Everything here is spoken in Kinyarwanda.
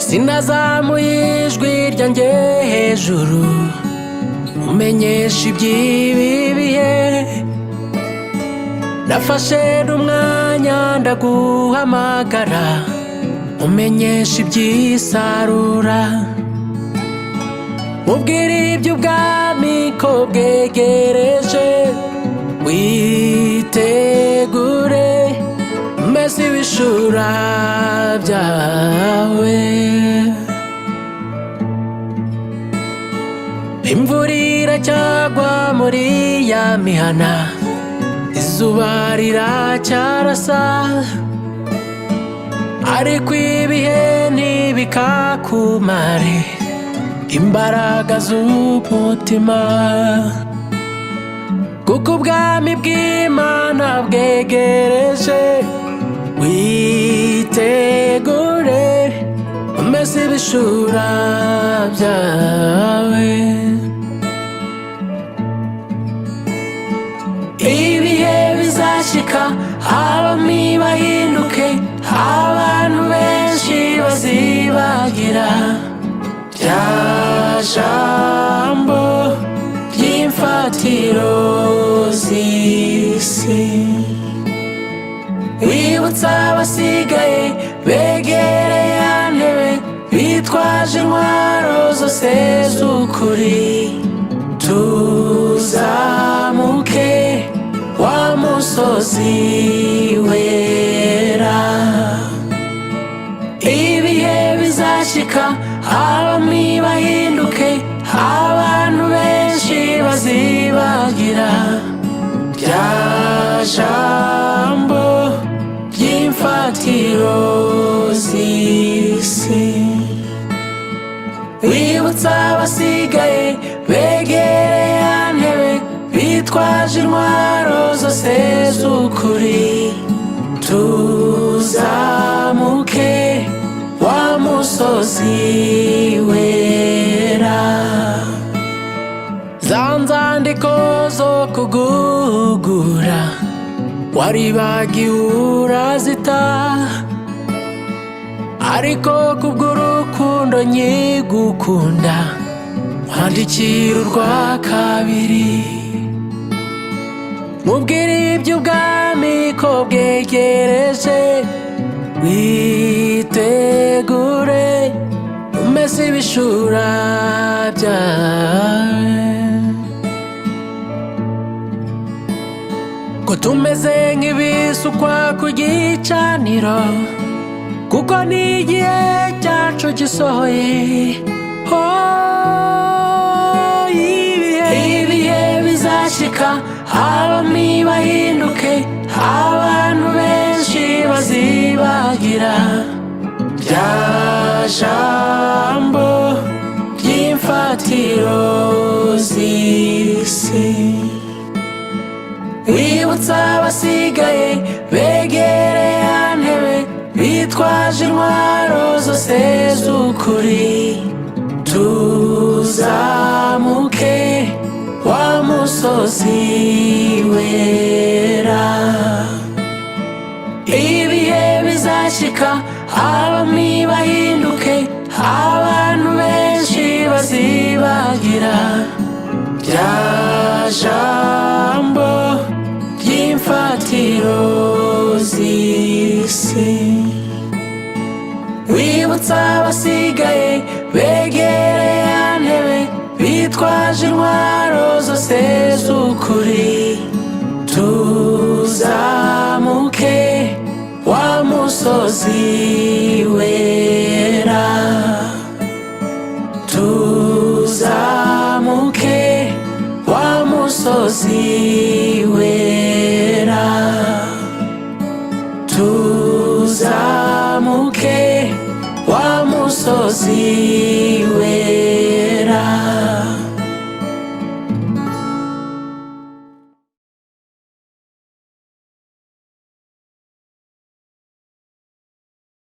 sinazamuye ijwi ryanjye hejuru umenyesha iby'ibi bihe, nafashe n'umwanya ndaguhamagara umenyesha iby'isarura, mubwira iby'ubwami ko bwegereje, witegure mbese ibishura byawe. Imvura iracyagwa muri ya mihana, izuba riracyarasa, ariko ibihe ntibikakumare imbaraga z'umutima, kuko ubwami bw'Imana bwegereje, witegure umese ibishura byawe. Ibihe bizashika abami bahinduke, abantu benshi bazibagira rya jambo ry'imfatiro z'isi, wibutsa abasigaye begereye ya ntebe, bitwaje intwaro zose z'ukuri, tuzamuke wa musozi wera. Ibihe bizashika abami bahinduke, abantu benshi bazibagira rya jambo ry'imfatiro z'isi, wibutsa abasigaye begereye ya ntebe, bitwaje intwaro zose z'ukuri, tuzamuke wa musozi wera. Za nzandiko zo kuguhugura waribagiwe urazita, ariko kubw'urukundo nyigukunda nkwandikira urwa kabiri, mubwira iby'ubwami ko bwegereje, witegure umese ibishura byawe. Ko tumeze nk'ibisukwa ku gicaniro, kuko n'igihe cyacu gisohoye. Ibihe bizashika abami bahinduke, abantu benshi bazibagira rya jambo ry'imfatiro z'isi, wibutsa abasigaye begereye ya ntebe, bitwaje intwaro zose z'ukuri, tuzamuke wa musozi wera. Ibihe bizashika abami bahinduke, abantu benshi bazibagira rya jambo ry'imfatiro z'isi, wibutsa abasigaye begereye ya ntebe, bitwaje intwaro zose z'ukuri, tuzamuke wa musozi wera, tuzamuke wa musozi wera, tuzamuke wa musozi